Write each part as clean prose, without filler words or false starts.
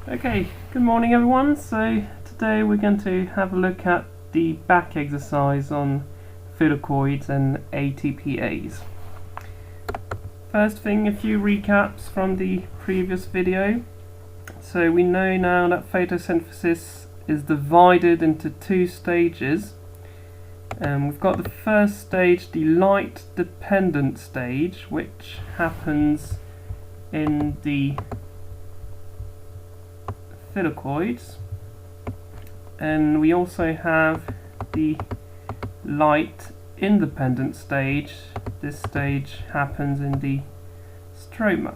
Okay, good morning everyone. So today we're going to have a look at the back exercise on thylakoids and ATPase. First thing, a few recaps from the previous video. So we know now that photosynthesis is divided into two stages. We've got the first stage, the light dependent stage, which happens in the thylakoids, and we also have the light independent stage. This stage happens in the stroma.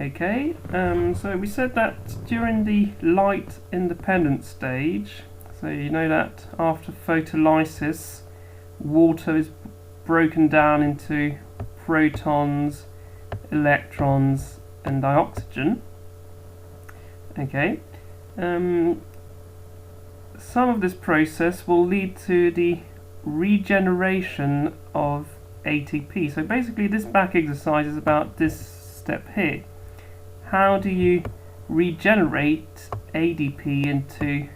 Okay, so we said that during the light independent stage, so you know that after photolysis water is broken down into protons, electrons and dioxygen. Okay, some of this process will lead to the regeneration of ATP. So basically this back exercise is about this step here. How do you regenerate ADP into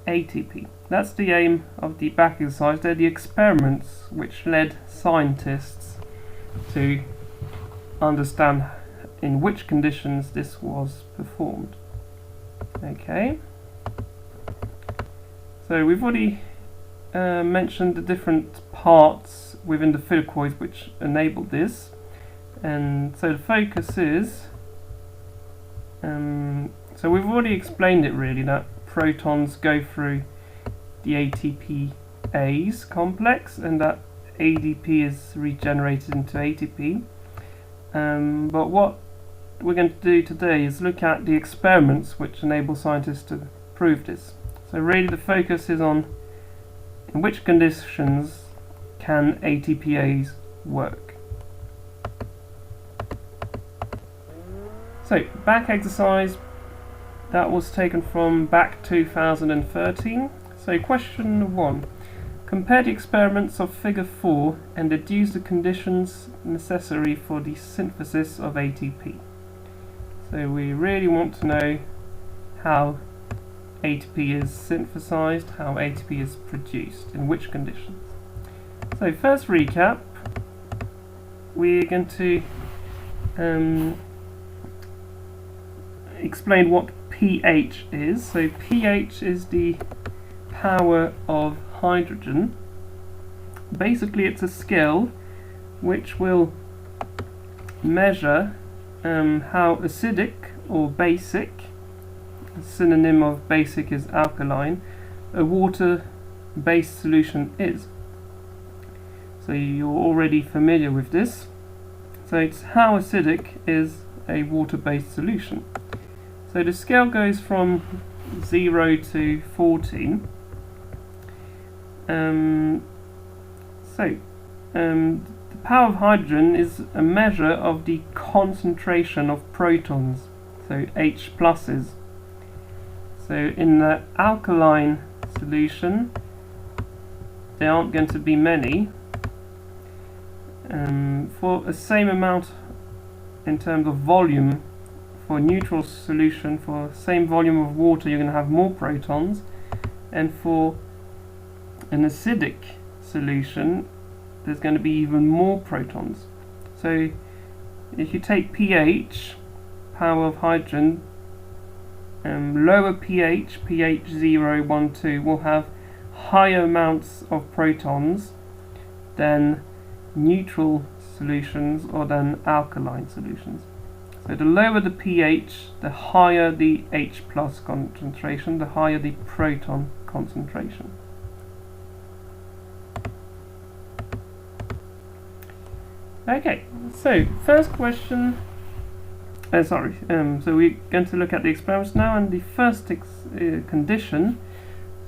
ATP? That's the aim of the back exercise. They're the experiments which led scientists to understand in which conditions this was performed. Okay, so we've already mentioned the different parts within the thylakoids which enable this, and so the focus is, so we've already explained it really, that protons go through the ATPase complex and that ADP is regenerated into ATP, but what we're going to do today is look at the experiments which enable scientists to prove this. So really the focus is on in which conditions can ATPase work. So back exercise, that was taken from back 2013. So question 1. Compare the experiments of figure 4 and deduce the conditions necessary for the synthesis of ATP. So we really want to know how ATP is synthesized, how ATP is produced, in which conditions. So first recap, we're going to explain what pH is. So pH is the power of hydrogen. Basically it's a scale which will measure how acidic or basic, a synonym of basic is alkaline, a water-based solution is. So you're already familiar with this. So it's how acidic is a water-based solution. So the scale goes from 0 to 14. The power of hydrogen is a measure of the concentration of protons, so H pluses. So in the alkaline solution there aren't going to be many. For the same amount in terms of volume, for a neutral solution, for the same volume of water you're going to have more protons, and for an acidic solution there's going to be even more protons. So if you take pH, power of hydrogen, lower pH, pH 0, 1, 2, will have higher amounts of protons than neutral solutions or than alkaline solutions. So the lower the pH, the higher the H plus concentration, the higher the proton concentration. Okay, so first question, so we're going to look at the experiments now, and the first condition,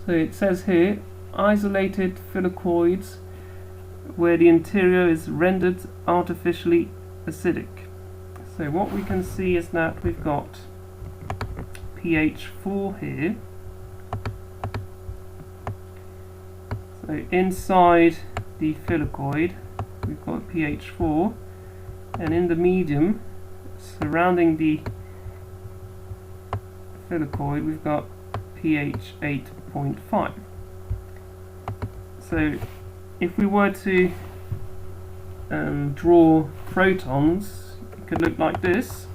so it says here, isolated thylakoids where the interior is rendered artificially acidic. So what we can see is that we've got pH 4 here. So inside the thylakoid we've got pH 4, and in the medium surrounding the thylakoid, we've got pH 8.5. So if we were to draw protons, it could look like this.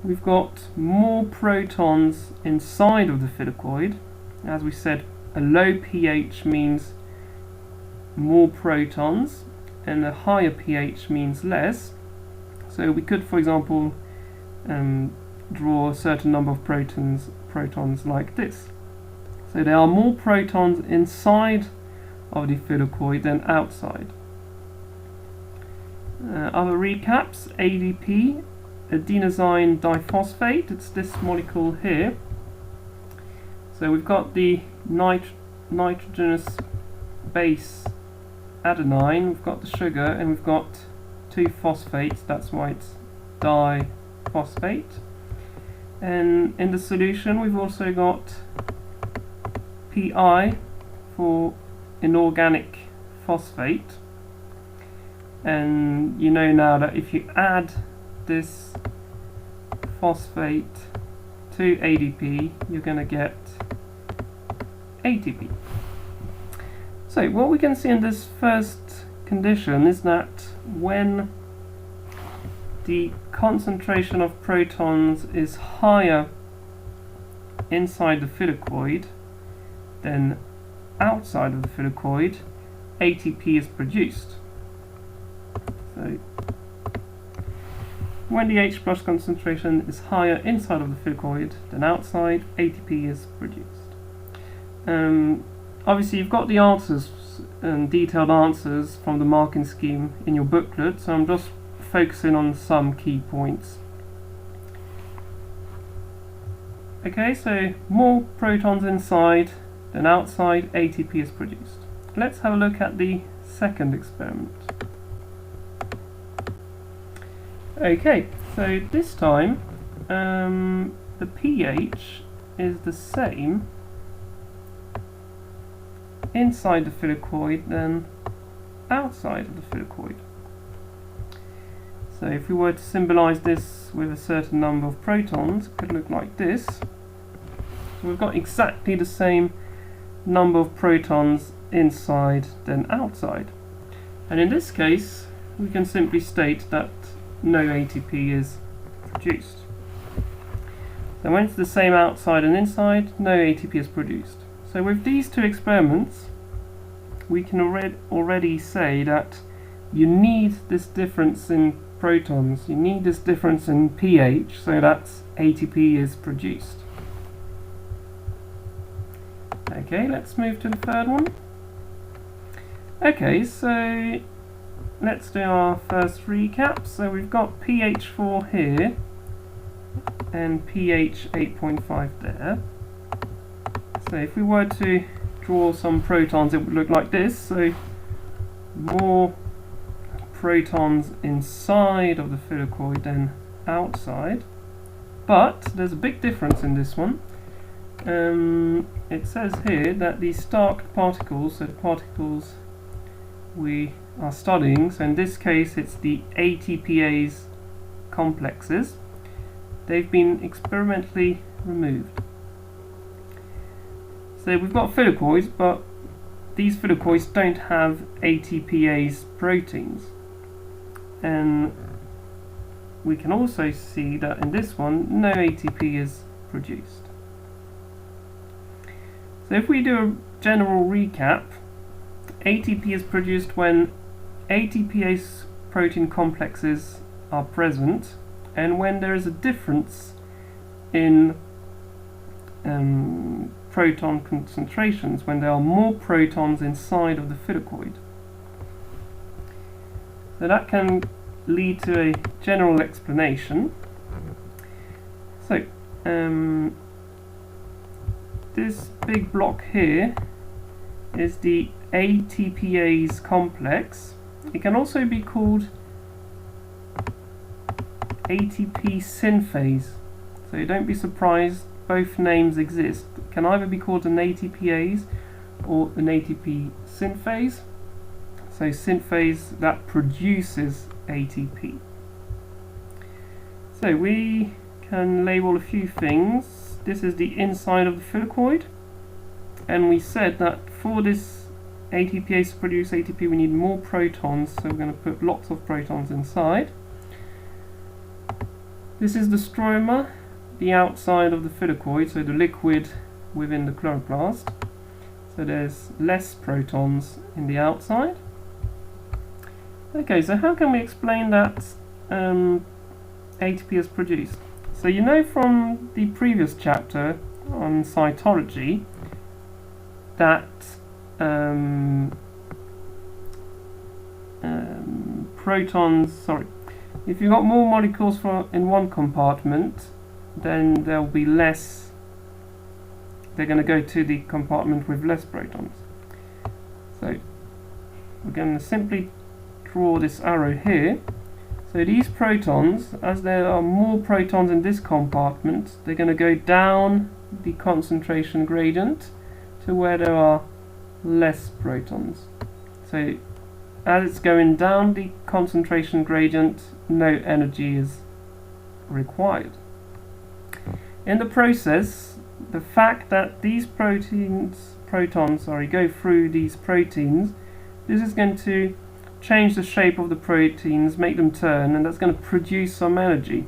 We've got more protons inside of the thylakoid. As we said, a low pH means more protons, and a higher pH means less. So we could, for example, draw a certain number of protons like this. So there are more protons inside of the thylakoid than outside. Other recaps: ADP, adenosine diphosphate, it's this molecule here. So we've got the nitrogenous base adenine, we've got the sugar, and we've got two phosphates, that's why it's diphosphate. And in the solution we've also got Pi for inorganic phosphate. And you know now that if you add this phosphate to ADP, you're going to get ATP. So what we can see in this first condition is that when the concentration of protons is higher inside the thylakoid than outside of the thylakoid, ATP is produced. So when the H+ concentration is higher inside of the thylakoid than outside, ATP is produced. Obviously you've got the answers and detailed answers from the marking scheme in your booklet, so I'm just focusing on some key points. Okay, so more protons inside than outside, ATP is produced. Let's have a look at the second experiment. Okay, so this time the pH is the same inside the thylakoid than outside of the thylakoid. So if we were to symbolize this with a certain number of protons, it could look like this. So we've got exactly the same number of protons inside than outside. And in this case, we can simply state that no ATP is produced. So when it's the same outside and inside, no ATP is produced. So with these two experiments, we can already say that you need this difference in protons, you need this difference in pH, so that ATP is produced. Okay, let's move to the third one. Okay, so let's do our first recap. So we've got pH 4 here and pH 8.5 there. So if we were to draw some protons, it would look like this. So more protons inside of the thylakoid than outside. But there's a big difference in this one. It says here that these Stark particles, so the particles we are studying, so in this case it's the ATPase complexes, they've been experimentally removed. So we've got thylakoids, but these thylakoids don't have ATPase proteins. And we can also see that in this one, no ATP is produced. So if we do a general recap, ATP is produced when ATPase protein complexes are present and when there is a difference in proton concentrations, when there are more protons inside of the thylakoid. So that can lead to a general explanation. So this big block here is the ATPase complex. It can also be called ATP synthase. So don't be surprised, both names exist. It can either be called an ATPase or an ATP synthase. So synthase that produces ATP. So we can label a few things. this is the inside of the thylakoid, and we said that for this ATPase to produce ATP we need more protons, so we're going to put lots of protons inside. This is the stroma, the outside of the thylakoid, so the liquid within the chloroplast. So there's less protons in the outside. Okay, so how can we explain that ATP is produced? So you know from the previous chapter on cytology that if you've got more molecules in one compartment, then there'll be less, they're going to go to the compartment with less protons. So we're going to simply draw this arrow here. So these protons, as there are more protons in this compartment, they're going to go down the concentration gradient to where there are less protons. So as it's going down the concentration gradient, no energy is required. In the process, the fact that these protons go through these proteins, this is going to change the shape of the proteins, make them turn, and that's going to produce some energy.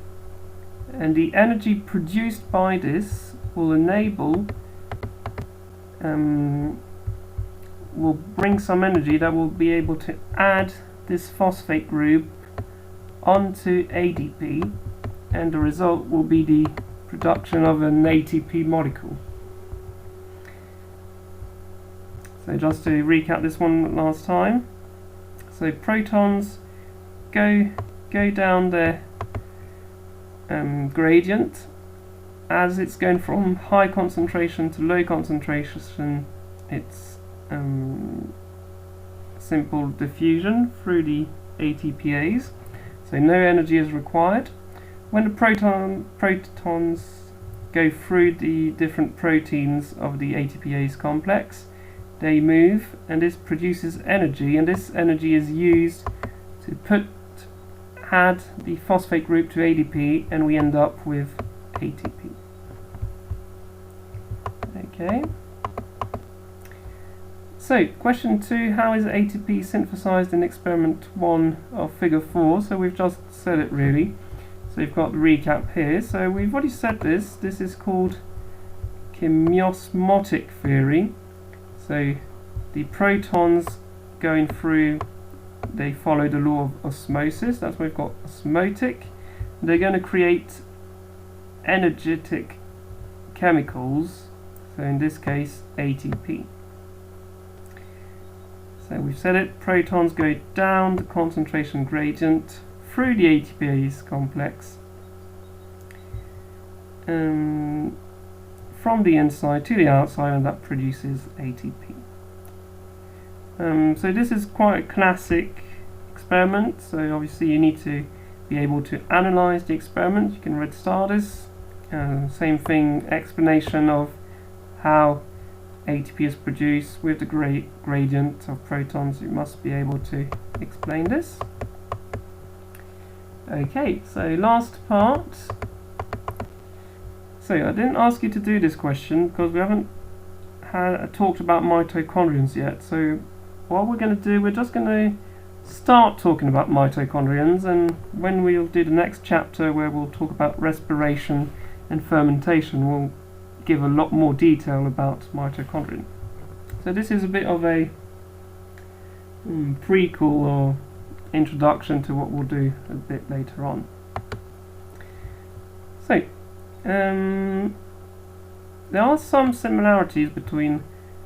And the energy produced by this will enable, will bring some energy that will be able to add this phosphate group onto ADP, and the result will be the production of an ATP molecule. So just to recap this one last time, so protons go down their gradient. As it's going from high concentration to low concentration, it's simple diffusion through the ATPase, so no energy is required. When the protons go through the different proteins of the ATPase complex, they move, and this produces energy, and this energy is used to add the phosphate group to ADP, and we end up with ATP. Okay. So, question 2, how is ATP synthesized in experiment 1 of figure 4? So we've just said it really. So you've got the recap here. So we've already said this. This is called chemiosmotic theory. So the protons going through, they follow the law of osmosis. That's why we've got osmotic. They're going to create energetic chemicals. So in this case, ATP. So we've said it, protons go down the concentration gradient through the ATPase complex from the inside to the outside, and that produces ATP. So this is quite a classic experiment, so obviously you need to be able to analyze the experiment. You can red star this. Same thing, explanation of how ATP is produced with the gradient of protons. You must be able to explain this. Okay, so last part. So I didn't ask you to do this question because we haven't talked about mitochondrions yet. So what we're going to do, we're just going to start talking about mitochondrions, and when we'll do the next chapter where we'll talk about respiration and fermentation, we'll give a lot more detail about mitochondria. So this is a bit of a prequel or introduction to what we'll do a bit later on. So there are some similarities between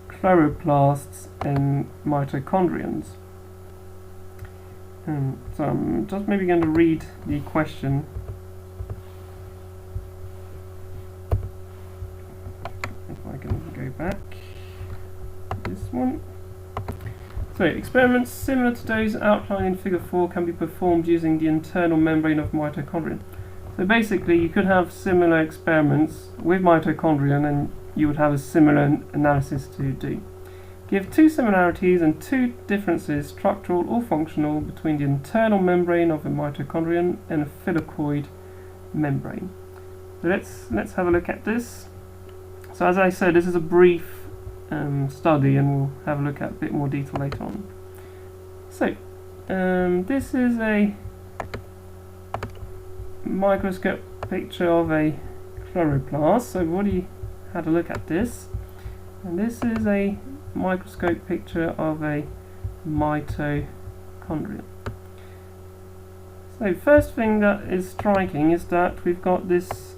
chloroplasts and mitochondrions. So I'm just maybe going to read the question. Back this one. So experiments similar to those outlined in figure 4 can be performed using the internal membrane of mitochondria. So basically you could have similar experiments with mitochondria and you would have a similar analysis to do. Give 2 similarities and 2 differences, structural or functional, between the internal membrane of a mitochondrion and a thylakoid membrane. So let's have a look at this. So as I said, this is a brief study, and we'll have a look at a bit more detail later on. So this is a microscope picture of a chloroplast. So we've already had a look at this, and this is a microscope picture of a mitochondria. So first thing that is striking is that we've got this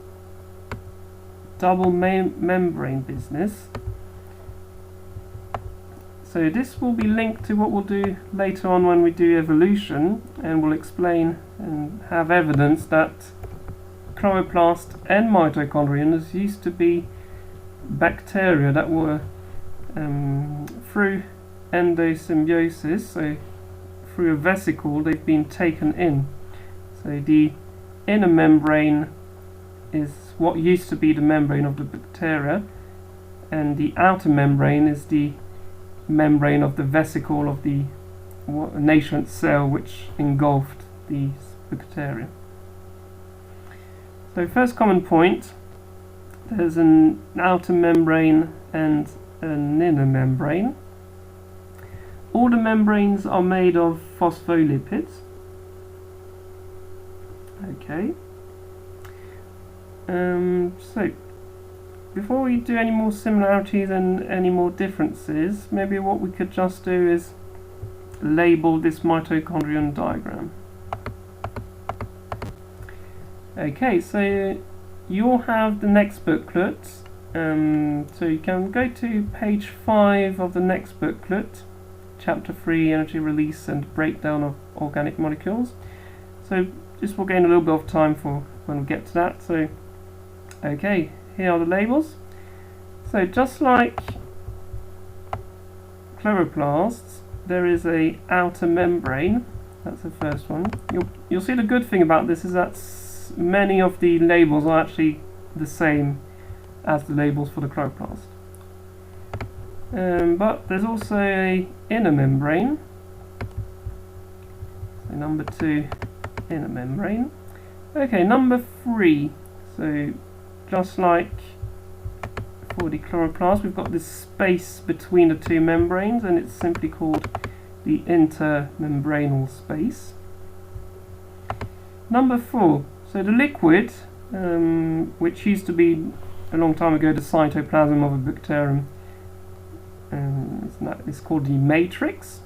double membrane business. So this will be linked to what we'll do later on when we do evolution, and we'll explain and have evidence that chloroplast and mitochondrion used to be bacteria that were through endosymbiosis, so through a vesicle they've been taken in. So the inner membrane is what used to be the membrane of the bacteria, and the outer membrane is the membrane of the vesicle of the nascent cell which engulfed these bacteria. So first common point, there's an outer membrane and an inner membrane. All the membranes are made of phospholipids. Okay. So before we do any more similarities and any more differences, maybe what we could just do is label this mitochondrion diagram. Okay, so you'll have the next booklet, so you can go to page 5 of the next booklet, chapter 3, energy release and breakdown of organic molecules. So this will gain a little bit of time for when we get to that. So okay, here are the labels. So just like chloroplasts, there is a outer membrane. That's the first one. You'll see the good thing about this is that many of the labels are actually the same as the labels for the chloroplast. But there's also a inner membrane. So number 2, inner membrane. Okay, number 3. So just like for the chloroplast, we've got this space between the two membranes, and it's simply called the intermembranal space. Number 4. So the liquid, which used to be a long time ago the cytoplasm of a bacterium, it's called the matrix.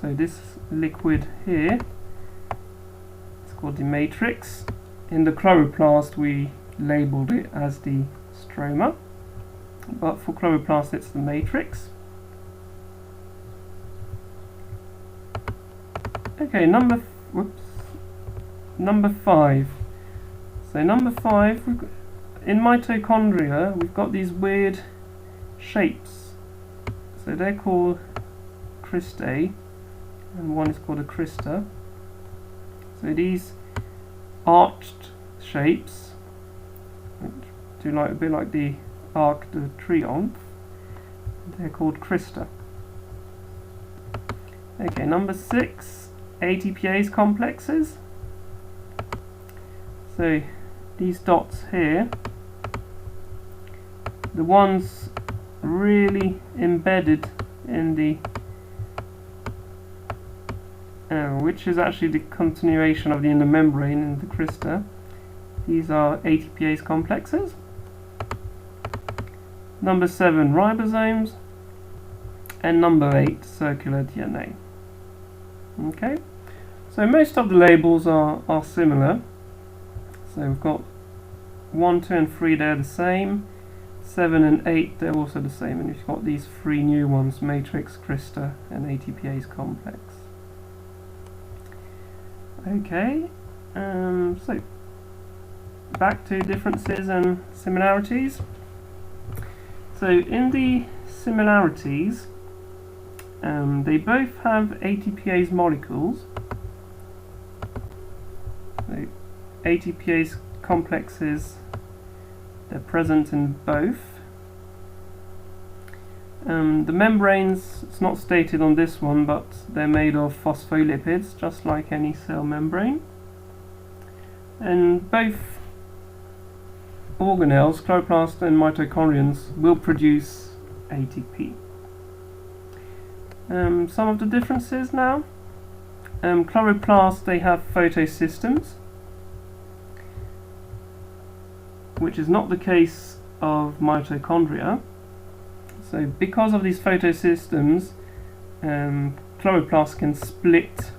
So this liquid here is called the matrix. In the chloroplast we labeled it as the stroma, but for chloroplast it's the matrix. Okay, number 5. So number 5, in mitochondria we've got these weird shapes. So they're called cristae, and one is called a crista. So these arched shapes, which do like a bit like the Arc de Triomphe, they're called crista. Okay, number 6, ATPase complexes. So these dots here, the ones really embedded in the which is actually the continuation of the inner membrane in the crista. These are ATPase complexes. Number 7, ribosomes, and number 8, circular DNA. Okay, so most of the labels are similar. So we've got 1, 2 and 3, they're the same. 7 and 8, they're also the same, and you've got these 3 new ones, matrix, crista and ATPase complex. Okay, so back to differences and similarities. So in the similarities, they both have ATPase molecules. So ATPase complexes, they're present in both. The membranes, it's not stated on this one, but they're made of phospholipids, just like any cell membrane. And both organelles, chloroplasts and mitochondrions, will produce ATP. Some of the differences now. Chloroplasts, they have photosystems, which is not the case of mitochondria. So because of these photosystems, chloroplasts can split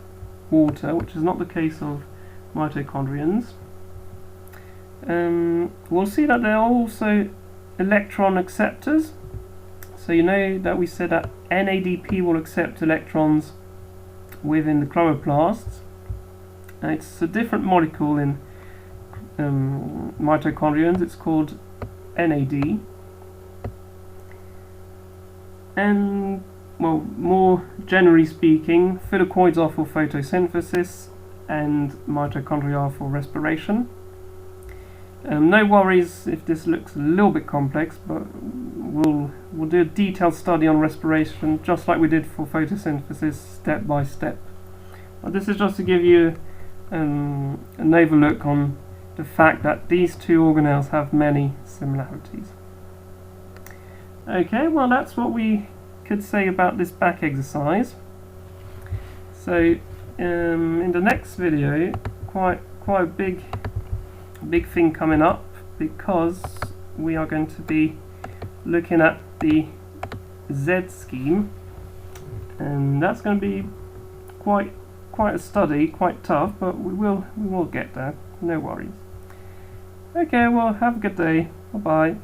water, which is not the case of mitochondrions. We'll see that there are also electron acceptors. So you know that we said that NADP will accept electrons within the chloroplasts. It's a different molecule in mitochondrions. It's called NAD. And, well, more generally speaking, thylakoids are for photosynthesis and mitochondria are for respiration. No worries if this looks a little bit complex, but we'll do a detailed study on respiration just like we did for photosynthesis, step by step. But this is just to give you an overlook on the fact that these two organelles have many similarities. Okay, well that's what we could say about this back exercise. So in the next video, quite a big thing coming up, because we are going to be looking at the Z scheme, and that's going to be quite a study, quite tough, but we will get there, no worries. Okay, well have a good day, bye bye.